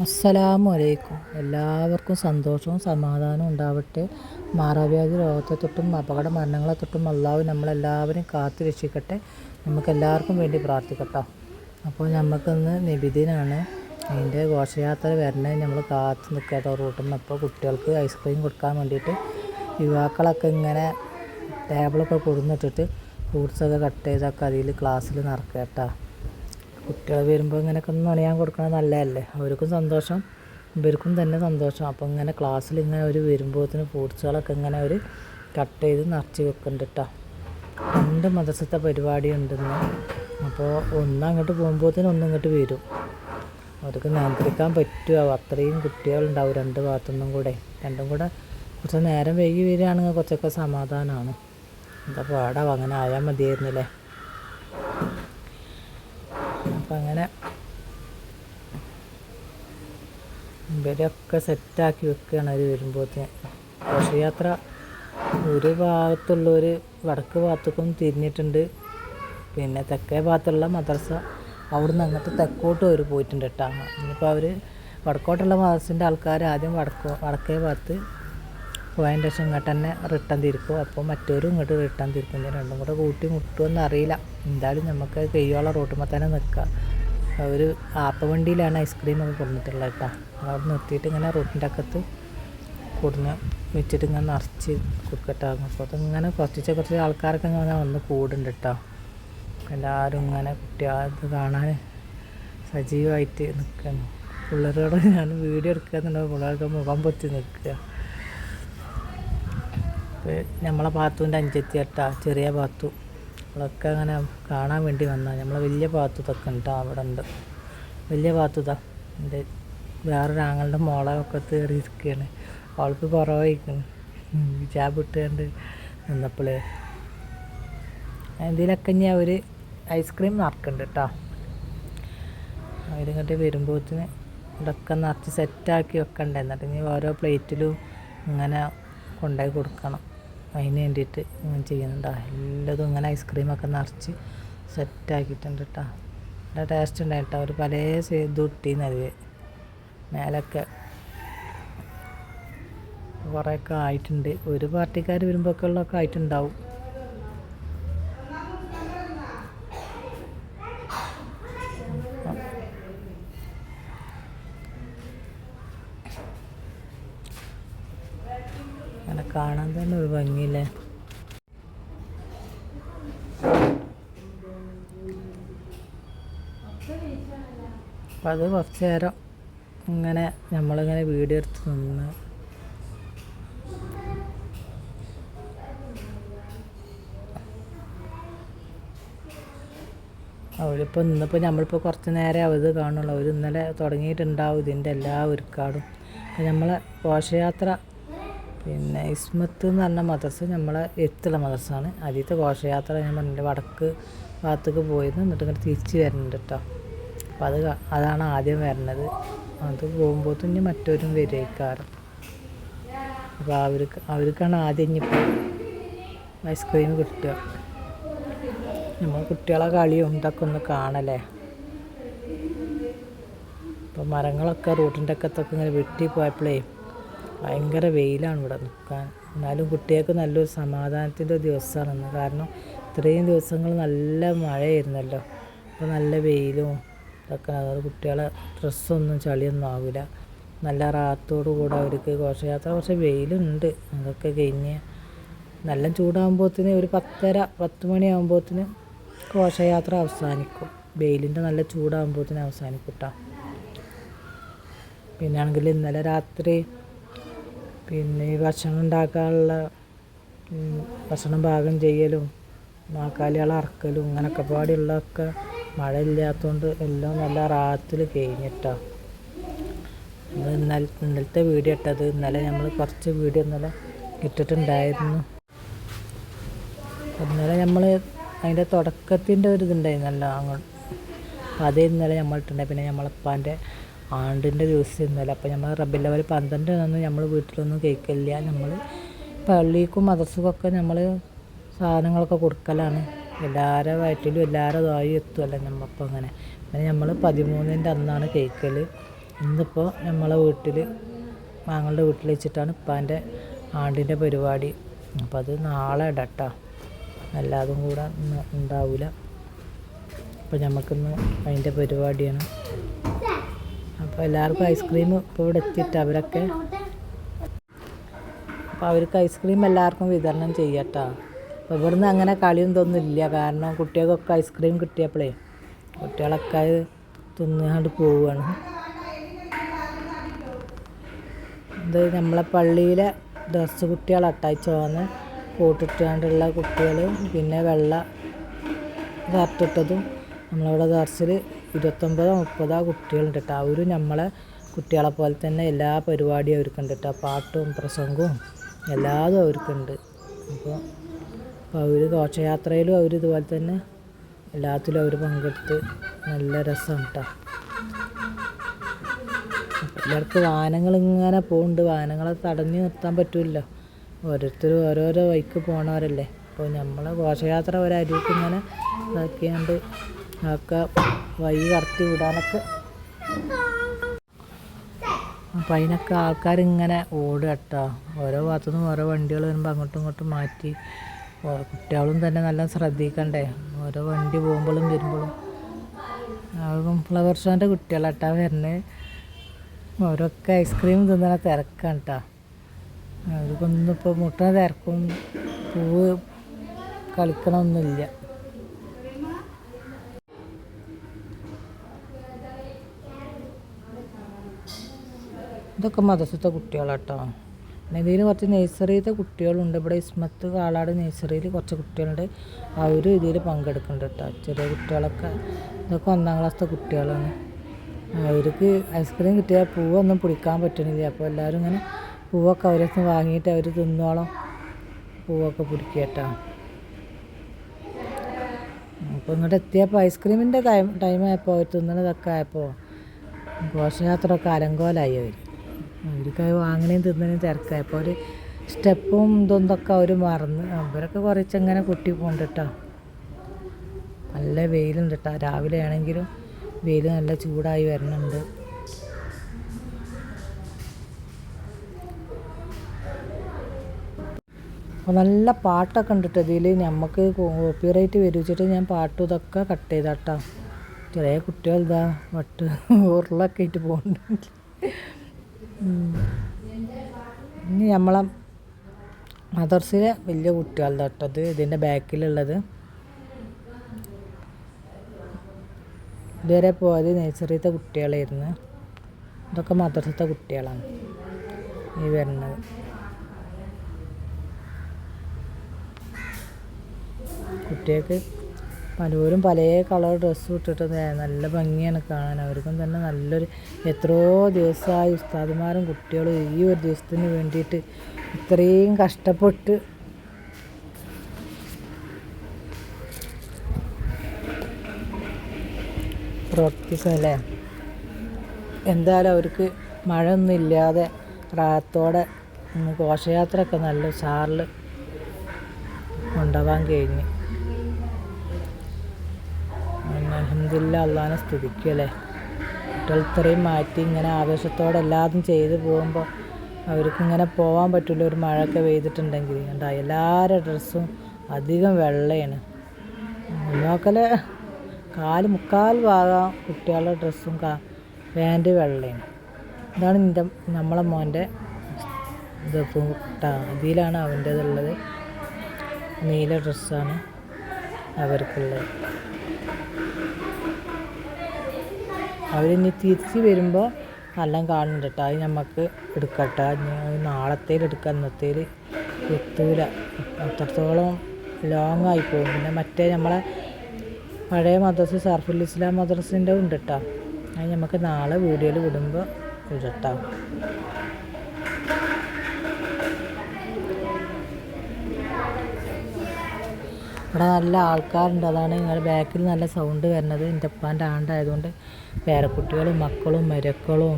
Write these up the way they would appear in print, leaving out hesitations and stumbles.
അസ്സലാമു അലൈക്കും. എല്ലാവർക്കും സന്തോഷവും സമാധാനവും ഉണ്ടാവട്ടെ. മാറാവ്യാധി രോഗത്തെ തൊട്ടും അപകട മരണങ്ങളെ തൊട്ടും അള്ളാഹു നമ്മളെല്ലാവരും കാത്തു രക്ഷിക്കട്ടെ. നമുക്കെല്ലാവർക്കും വേണ്ടി പ്രാർത്ഥിക്കട്ടോ. അപ്പോൾ നമുക്കിന്ന് നബിദിനാണ്. അതിൻ്റെ ഘോഷയാത്ര വരണേ നമ്മൾ കാത്തു നിൽക്കട്ടോ റൂട്ടിൽ. അപ്പോൾ കുട്ടികൾക്ക് ഐസ്ക്രീം കൊടുക്കാൻ വേണ്ടിയിട്ട് യുവാക്കളൊക്കെ ഇങ്ങനെ ടേബിളൊക്കെ കൊടുന്നിട്ടിട്ട് ഫ്രൂട്ട്സൊക്കെ കട്ട് ചെയ്തൊക്കെ അതിൽ ക്ലാസ്സിൽ നടക്കുക കേട്ടോ. കുട്ടികൾ വരുമ്പോൾ ഇങ്ങനെയൊക്കെ ഒന്ന് നുണയാൻ കൊടുക്കണത് നല്ലതല്ലേ, അവർക്കും സന്തോഷം ഇവർക്കും തന്നെ സന്തോഷം. അപ്പോൾ ഇങ്ങനെ ക്ലാസ്സിൽ ഇങ്ങനെ ഒരു വരുമ്പോഴത്തേന് ഫ്രൂട്ട്സുകളൊക്കെ ഇങ്ങനെ ഒരു കട്ട് ചെയ്ത് നിറച്ച് വെക്കുന്നുണ്ട് കേട്ടോ. 2 മദ്രസത്തെ പരിപാടി ഉണ്ടെന്ന്. അപ്പോൾ അങ്ങോട്ട് പോകുമ്പോഴത്തേന് ഇങ്ങോട്ട് വരും. അവർക്ക് നിയന്ത്രിക്കാൻ പറ്റുമോ? അത്രയും കുട്ടികളുണ്ടാവും 2 ഭാഗത്തുനിന്നും കൂടെ. രണ്ടും കൂടെ കുറച്ച് നേരം വൈകി വരികയാണെങ്കിൽ കുറച്ചൊക്കെ സമാധാനമാണ്. എന്താ പാടാവും, അങ്ങനെ ആയാൽ മതിയായിരുന്നില്ലേ. അപ്പം അങ്ങനെ ഇവരൊക്കെ സെറ്റാക്കി വെക്കുകയാണ് അവർ വരുമ്പോഴത്തേന്. ഘോഷയാത്ര ഒരു ഭാഗത്തുള്ളവർ വടക്ക് ഭാഗത്തേക്കും തിരിഞ്ഞിട്ടുണ്ട്. പിന്നെ തെക്കേ ഭാഗത്തുള്ള മദ്രസ അവിടുന്ന് അങ്ങോട്ട് തെക്കോട്ടും അവർ പോയിട്ടുണ്ട് കേട്ടോ. ഇനിയിപ്പോൾ അവർ വടക്കോട്ടുള്ള മദ്രസിൻ്റെ ആൾക്കാർ ആദ്യം വടക്കേ ഭാഗത്ത് പോയതിൻ്റെ ശേഷം ഇങ്ങോട്ട് തന്നെ റിട്ടേൺ തിരിക്കും. അപ്പോൾ മറ്റവരും ഇങ്ങോട്ട് റിട്ടേൺ തിരിക്കും. രണ്ടും കൂടെ കൂട്ടി മുട്ടുമെന്ന് അറിയില്ല. എന്തായാലും നമുക്ക് കയ്യോളം റോട്ടുമ്പോൾ തന്നെ നിൽക്കുക. ഒരു ആപ്പവണ്ടിയിലാണ് ഐസ്ക്രീമൊക്കെ കൊടുത്തിട്ടുള്ളത് കേട്ടോ. അവിടെ നിർത്തിയിട്ട് ഇങ്ങനെ റോട്ടിൻ്റെ അക്കത്ത് കൊടുന്ന് വെച്ചിട്ട് ഇങ്ങനെ നിറച്ച് കൊടുക്കട്ടോ. അപ്പോൾ അതിങ്ങനെ കുറച്ച് ആൾക്കാരൊക്കെ ഇങ്ങനെ വന്ന് കൂടുന്നുണ്ട് കേട്ടോ. എല്ലാവരും ഇങ്ങനെ കുട്ടികൾക്ക് കാണാൻ സജീവമായിട്ട് നിൽക്കുന്നു. പിള്ളേരോട് ഞാൻ വീഡിയോ എടുക്കുന്നുണ്ടാവും. പിള്ളേർക്ക് മുഖം പൊത്തി നിൽക്കുക. നമ്മളെ പാത്തുവിൻ്റെ അഞ്ചെത്തി കേട്ടോ, ചെറിയ പാത്തു. അവളൊക്കെ അങ്ങനെ കാണാൻ വേണ്ടി വന്നാൽ നമ്മളെ വലിയ പാത്തുതൊക്കെ ഉണ്ട് അവിടെ ഉണ്ട്. വലിയ പാത്തുതാ എൻ്റെ വേറൊരു ആങ്ങളുടെ മോളെ ഒക്കെ കയറിയിരിക്കുകയാണ്. അവൾക്ക് കുറവായിരിക്കുന്നു ഹിജാബ് ഇട്ടുകൊണ്ട് നിന്നപ്പോഴേ. എന്തെങ്കിലുമൊക്കെ ഇനി അവർ ഐസ്ക്രീം നിറക്കുന്നുണ്ട് കേട്ടോ. അവരിങ്ങോട്ട് വരുമ്പോഴത്തേന് ഇതൊക്കെ നിറച്ച് സെറ്റാക്കി വെക്കണ്ടേ. എന്നിട്ട് ഇനി ഓരോ പ്ലേറ്റിലും ഇങ്ങനെ കൊണ്ടുപോയി കൊടുക്കണം. അതിന് വേണ്ടിയിട്ട് ഇങ്ങനെ ചെയ്യുന്നുണ്ടോ. എല്ലാതും ഇങ്ങനെ ഐസ്ക്രീമൊക്കെ നിറച്ച് സെറ്റാക്കിയിട്ടുണ്ട് കേട്ടോ. നല്ല ടേസ്റ്റ് ഉണ്ടായി കേട്ടോ. ഒരു പല ഇത് ഇട്ടീന്നത് മേലൊക്കെ കുറേയൊക്കെ ആയിട്ടുണ്ട്. ഒരു പാർട്ടിക്കാർ വരുമ്പോഴൊക്കെ ഉള്ളതൊക്കെ ആയിട്ടുണ്ടാവും. അങ്ങനെ കാണാൻ തന്നെ ഒരു ഭംഗിയില്ലേ. അപ്പം അത് കുറച്ച് നേരം ഇങ്ങനെ നമ്മളിങ്ങനെ വീഡിയോ എടുത്ത് നിന്ന് അവരിപ്പോൾ ഇന്നിപ്പോൾ നമ്മളിപ്പോൾ കുറച്ച് നേരം അവർ കാണുള്ളൂ. അവർ ഇന്നലെ തുടങ്ങിയിട്ടുണ്ടാവും ഇതിൻ്റെ എല്ലാ ഒരുക്കാടും. അപ്പം നമ്മളെ ഘോഷയാത്ര പിന്നെ ഇസ്മത്ത് എന്ന് പറഞ്ഞ മദ്രസ നമ്മളെ എത്തുള്ള മദ്രസയാണ്. ആദ്യത്തെ ഘോഷയാത്ര ഞാൻ പറഞ്ഞില്ല വടക്ക് ഭാഗത്തേക്ക് പോയത്. എന്നിട്ട് ഇങ്ങനെ തിരിച്ച് വരുന്നുണ്ട് കേട്ടോ. അപ്പോൾ അതാണ് ആദ്യം വരുന്നത്. അത് പോകുമ്പോൾ ഇനി മറ്റവരും വരേക്കാരം. അപ്പോൾ അവർക്കാണ് ആദ്യം ഇനിയിപ്പോൾ ഐസ്ക്രീം കിട്ടുക. നമ്മൾ കുട്ടികളെ കളിയും ഇതൊക്കെ ഒന്ന് കാണല്ലേ. ഇപ്പോൾ മരങ്ങളൊക്കെ റോട്ടിൻ്റെ അക്കത്തൊക്കെ ഇങ്ങനെ വെട്ടി പോയപ്പോഴേ ഭയങ്കര വെയിലാണ് ഇവിടെ നിൽക്കാൻ. എന്നാലും കുട്ടികൾക്ക് നല്ലൊരു സമാധാനത്തിൻ്റെ ദിവസമാണെന്ന്. കാരണം ഇത്രയും ദിവസങ്ങൾ നല്ല മഴയായിരുന്നല്ലോ. അപ്പോൾ നല്ല വെയിലും ഇതൊക്കെ. അതുകൊണ്ട് കുട്ടികളെ ഡ്രസ്സൊന്നും ചളിയൊന്നും ആവില്ല. നല്ല റാത്തോടു കൂടെ അവർക്ക് ഘോഷയാത്ര. കുറച്ച് വെയിലുണ്ട്. അതൊക്കെ കഴിഞ്ഞ് നല്ല ചൂടാകുമ്പോഴത്തേന് ഒരു 10 മണിയാകുമ്പോഴത്തേന് ഘോഷയാത്ര അവസാനിക്കും. വെയിലിൻ്റെ നല്ല ചൂടാകുമ്പോഴത്തേന് അവസാനിക്കും കേട്ടോ. പിന്നെ ആണെങ്കിൽ ഇന്നലെ രാത്രി പിന്നെ ഈ ഭക്ഷണം ഉണ്ടാക്കാനുള്ള ഭക്ഷണം പാകം ചെയ്യലും നാക്കാലികളെ അറക്കലും ഇങ്ങനെയൊക്കെ പാടുള്ളതൊക്കെ മഴ ഇല്ലാത്തതുകൊണ്ട് എല്ലാം നല്ല റാത്തിൽ കഴിഞ്ഞിട്ടോ. നമ്മൾ ഇന്നലത്തെ വീഡിയോ ഇട്ടത്. ഇന്നലെ നമ്മൾ കുറച്ച് വീഡിയോ ഇന്നലെ ഇട്ടിട്ടുണ്ടായിരുന്നു. ഇന്നലെ നമ്മൾ അതിൻ്റെ തുടക്കത്തിൻ്റെ ഒരു ഇതുണ്ടായിരുന്നല്ലോ അങ്ങോട്ട്. അതേ ഇന്നലെ നമ്മൾ ഇട്ടിട്ടുണ്ടായി. പിന്നെ നമ്മളപ്പാൻ്റെ ആണ്ടിൻ്റെ ദിവസം ഇന്നലെ. അപ്പോൾ നമ്മൾ റബ്ബിൽ അവൽ 12 നമ്മൾ വീട്ടിലൊന്നും കേൾക്കില്ല. നമ്മൾ പള്ളിക്കും മദ്രസക്കൊക്കെ നമ്മൾ സാധനങ്ങളൊക്കെ കൊടുക്കലാണ്. എല്ലാവരുടെ വയറ്റിലും എല്ലാവരുടെ ഇതായി എത്തുമല്ലോ നമ്മപ്പോൾ അങ്ങനെ. പിന്നെ നമ്മൾ 13-ൻ്റെ അന്നാണ് കേൾക്കൽ. ഇന്നിപ്പോൾ നമ്മളെ വീട്ടിൽ ഞങ്ങളുടെ വീട്ടിൽ വെച്ചിട്ടാണ് ഉപ്പാൻ്റെ ആണ്ടിൻ്റെ പരിപാടി. അപ്പോൾ അത് നാളെ ഇടട്ടോ, എല്ലാതും കൂടെ ഉണ്ടാവില്ല. അപ്പോൾ നമുക്കിന്ന് അതിൻ്റെ പരിപാടിയാണ്. അപ്പോൾ എല്ലാവർക്കും ഐസ്ക്രീം ഇപ്പോൾ ഇവിടെ എത്തിയിട്ട് അവരൊക്കെ, അപ്പോൾ അവർക്ക് ഐസ്ക്രീം എല്ലാവർക്കും വിതരണം ചെയ്യട്ടോ. അപ്പോൾ ഇവിടുന്ന് അങ്ങനെ കളിയും ഇതൊന്നുമില്ല, കാരണം കുട്ടികൾക്കൊക്കെ ഐസ്ക്രീം കിട്ടിയപ്പോഴേ കുട്ടികളൊക്കെ അത് തിന്നുകൊണ്ട് പോവുകയാണ്. ഇത് നമ്മളെ പള്ളിയിലെ ദർസ് കുട്ടികളട്ടായി ചോന്ന് കൂട്ടിട്ടുകൊണ്ടുള്ള കുട്ടികൾ, പിന്നെ വെള്ള ഷർട്ടിട്ടതും. നമ്മളിവിടെ ദർസിൽ 29-30 കുട്ടികളുണ്ട് കേട്ടോ. അവരും നമ്മളെ കുട്ടികളെ പോലെ തന്നെ എല്ലാ പരിപാടിയും അവർക്കുണ്ട് കേട്ടോ. പാട്ടും പ്രസംഗവും എല്ലാതും അവർക്കുണ്ട്. അപ്പോൾ അവർ ഘോഷയാത്രയിലും അവർ ഇതുപോലെ തന്നെ എല്ലാത്തിലും അവർ പങ്കെടുത്ത് നല്ല രസമാണ് കേട്ടോ. എല്ലാവർക്കും വാഹനങ്ങളിങ്ങനെ പോകുന്നുണ്ട്, വാഹനങ്ങളെ തടഞ്ഞു നിർത്താൻ പറ്റില്ലല്ലോ, ഓരോരുത്തരും ഓരോരോ വഴിക്ക് പോകണവരല്ലേ. അപ്പോൾ നമ്മൾ ഘോഷയാത്ര ഒരരുവിക്ക് ഇങ്ങനെ ഇതാക്കിയാണ്ട് ഒക്കെ വഴി കടത്തി വിടാനൊക്കെ. അപ്പം അതിനൊക്കെ ആൾക്കാരിങ്ങനെ ഓടുക കേട്ടോ. ഓരോ ഭാഗത്തുനിന്നും ഓരോ വണ്ടികൾ വരുമ്പോൾ അങ്ങോട്ടും ഇങ്ങോട്ടും മാറ്റി. കുട്ടികളും തന്നെ നല്ല ശ്രദ്ധിക്കണ്ടേ, ഓരോ വണ്ടി പോകുമ്പോഴും വരുമ്പോഴും. ഫ്ലവർ ഷോൻ്റെ കുട്ടികളാട്ടാ വരുന്നത്. അവരൊക്കെ ഐസ്ക്രീം തിന്നണ തിരക്കാണ് കേട്ടോ. അവർക്കൊന്നും ഇപ്പോൾ മുട്ടണ തിരക്കും പൂവ് കളിക്കണമൊന്നുമില്ല. ഇതൊക്കെ മദ്രസത്തെ കുട്ടികളാട്ടോ. പിന്നെ ഇതിൽ കുറച്ച് നഴ്സറിയിലത്തെ കുട്ടികളുണ്ട്. ഇവിടെ ഇസ്മത്ത് കാളാട് നഴ്സറിയിൽ കുറച്ച് കുട്ടികളുണ്ട്, അവരും ഇതിൽ പങ്കെടുക്കുന്നുണ്ട് കേട്ടോ. ചെറിയ കുട്ടികളൊക്കെ, ഇതൊക്കെ 1ാം ക്ലാസ്സിലത്തെ കുട്ടികളാണ്. അവർക്ക് ഐസ്ക്രീം കിട്ടിയാൽ പൂവൊന്നും പിടിക്കാൻ പറ്റണില്ല. അപ്പോൾ എല്ലാവരും ഇങ്ങനെ പൂവൊക്കെ അവരടുത്ത് വാങ്ങിയിട്ട് അവർ തിന്നോളം പൂവൊക്കെ പിടിക്കുക കേട്ടോ. അപ്പോൾ ഇങ്ങോട്ട് എത്തിയപ്പോൾ ഐസ്ക്രീമിൻ്റെ ടൈമായപ്പോൾ അവർ തിന്നണതൊക്കെ ആയപ്പോൾ ഘോഷയാത്രയൊക്കെ അലങ്കോലായി. അവർക്ക് വാങ്ങണേയും തിന്നണേയും തിരക്കായപ്പോൾ അവർ സ്റ്റെപ്പും ഇതൊക്കെ അവർ മറന്ന് അവരൊക്കെ കുറച്ചങ്ങനെ കുട്ടി പോകുന്നുണ്ട് കേട്ടോ. നല്ല വെയിലുണ്ട് കേട്ടോ. രാവിലെ ആണെങ്കിലും വെയിൽ നല്ല ചൂടായി വരുന്നുണ്ട്. അപ്പോൾ നല്ല പാട്ടൊക്കെ ഉണ്ട് കേട്ടോ ഇതിൽ. നമുക്ക് കോപ്പിറൈറ്റ് വരിച്ചിട്ട് ഞാൻ പാട്ടും ഇതൊക്കെ കട്ട് ചെയ്താട്ടോ. ചെറിയ കുട്ടികൾ ഇതാ വട്ട് ഉരുളൊക്കെ ആയിട്ട് പോകുന്നുണ്ട്. ഇനി നമ്മളെ മദർസിലെ വലിയ കുട്ടികളുടെ കേട്ടത് ഇതിൻ്റെ ബാക്കിലുള്ളത്. ഇതുവരെ പോയത് നഴ്സറിയിലത്തെ കുട്ടികളായിരുന്നു. ഇതൊക്കെ മദ്രസത്തെ കുട്ടികളാണ് ഈ വരുന്നത്. കുട്ടികൾക്ക് പലരും പല കളർ ഡ്രസ്സ് ഇട്ടിട്ട് നല്ല ഭംഗിയാണ് കാണാൻ. അവർക്കും തന്നെ നല്ലൊരു, എത്രയോ ദിവസമായി ഉസ്താദുമാരും കുട്ടികളും ഈ ഒരു ദിവസത്തിന് വേണ്ടിയിട്ട് ഇത്രയും കഷ്ടപ്പെട്ട് പ്രവർത്തിക്കല്ലേ. എന്തായാലും അവർക്ക് മഴയൊന്നും ഇല്ലാതെ റാഹത്തോടെ ഘോഷയാത്രയൊക്കെ നല്ല ഉഷാറിൽ കൊണ്ടുപോകാൻ കഴിഞ്ഞ്. അൽഹംദുലില്ലാ, അള്ളാനെ സ്തുതിക്കല്ലേ. കുട്ടികൾ ഇത്രയും മാറ്റി ഇങ്ങനെ ആവേശത്തോടെ എല്ലാതും ചെയ്ത് പോകുമ്പോൾ അവർക്കിങ്ങനെ പോകാൻ പറ്റില്ല. ഒരു മഴയൊക്കെ പെയ്തിട്ടുണ്ടെങ്കിൽ ഉണ്ടായി. എല്ലാവരുടെ ഡ്രസ്സും അധികം വെള്ളയാണ്. നോക്കല് മുക്കാൽ ഭാഗം കുട്ടികളുടെ ഡ്രസ്സും പാൻറ്റ് വെള്ളയാണ്. ഇതാണ് നമ്മളെ മോൻ്റെ ഇത് കേട്ടോ. അതിലാണ് അവൻ്റേതുള്ളത്. നീല ഡ്രസ്സാണ് അവർക്കുള്ളത്. അവരിനി തിരിച്ച് വരുമ്പോൾ എല്ലാം കാണുന്നുണ്ട് കേട്ടോ. അത് നമുക്ക് എടുക്കട്ടെ. നാളത്തേൽ എടുക്കാം, ഇന്നത്തേൽ എത്തൂല, അത്രത്തോളം ലോങ് ആയി പോകും. പിന്നെ മറ്റേ നമ്മളെ പഴയ മദ്രസ സർഫുൽ ഇസ്ലാം മദ്രസിൻ്റെ ഉണ്ട് കേട്ടോ. അത് നമുക്ക് നാളെ വീഡിയോയിൽ വിടുമ്പോൾ ഇടട്ടോ. ഇവിടെ നല്ല ആൾക്കാരുണ്ട്. അതാണ് നിങ്ങളുടെ ബാക്കിൽ നല്ല സൗണ്ട് വരുന്നത്. എൻ്റെ ഉപ്പാൻ്റെ ആണ്ടായതുകൊണ്ട് പേരക്കുട്ടികളും മക്കളും മരക്കളും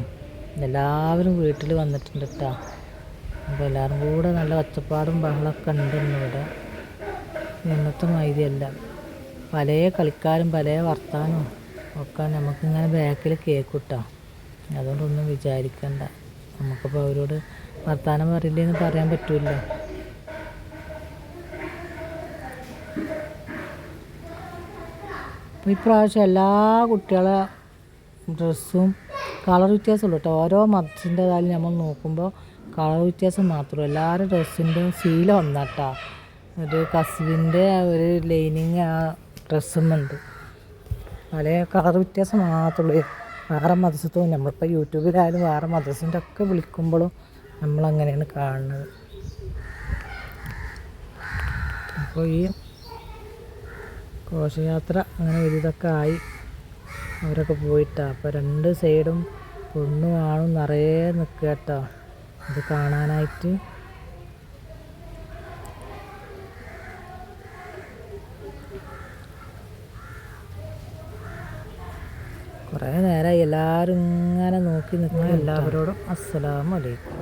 എല്ലാവരും വീട്ടിൽ വന്നിട്ടുണ്ട് കേട്ടോ. അപ്പോൾ എല്ലാവരും കൂടെ നല്ല ഒച്ചപ്പാടും ബഹളമൊക്കെ ഉണ്ട് ഇന്നിവിടെ. ഇന്നത്തെ മാതിരിയല്ല, പല കളിക്കാരും പല വർത്താനവും ഒക്കെ നമുക്കിങ്ങനെ ബാക്കിൽ കേൾക്കും കേട്ടോ. അതുകൊണ്ടൊന്നും വിചാരിക്കണ്ട. നമുക്കിപ്പോൾ അവരോട് വർത്തമാനം പറയില്ലെന്ന് പറയാൻ പറ്റുമല്ലോ. അപ്പോൾ ഇപ്രാവശ്യം എല്ലാ കുട്ടികളെ ഡ്രസ്സും കളർ വ്യത്യാസമുള്ളൂ കേട്ടോ. ഓരോ മതത്തിൻ്റെതായാലും നമ്മൾ നോക്കുമ്പോൾ കളർ വ്യത്യാസം മാത്രമേ. എല്ലാവരും ഡ്രസ്സിൻ്റെ ശീല ഒന്നാട്ടാ. ഒരു കസുവിൻ്റെ ഒരു ലൈനിങ് ആ ഡ്രസ്സുമുണ്ട്. പല കളർ വ്യത്യാസം മാത്രമേ. വേറെ മദ്രസത്തും നമ്മളിപ്പോൾ യൂട്യൂബിലായാലും വേറെ മദ്രസിൻ്റെ ഒക്കെ വിളിക്കുമ്പോഴും നമ്മളങ്ങനെയാണ് കാണുന്നത്. അപ്പോൾ ഈ ഘോഷയാത്ര അങ്ങനെ ഒരു ഇതൊക്കെ ആയി അവരൊക്കെ പോയിട്ടാണ്. അപ്പോൾ രണ്ട് സൈഡും പെണ്ണും ആണും നിറയെ നിൽക്കുക കേട്ടോ ഇത് കാണാനായിട്ട്. കുറേ നേരമായി എല്ലാവരും ഇങ്ങനെ നോക്കി നിൽക്കുക. എല്ലാവരോടും അസ്സലാമു അലൈക്കും.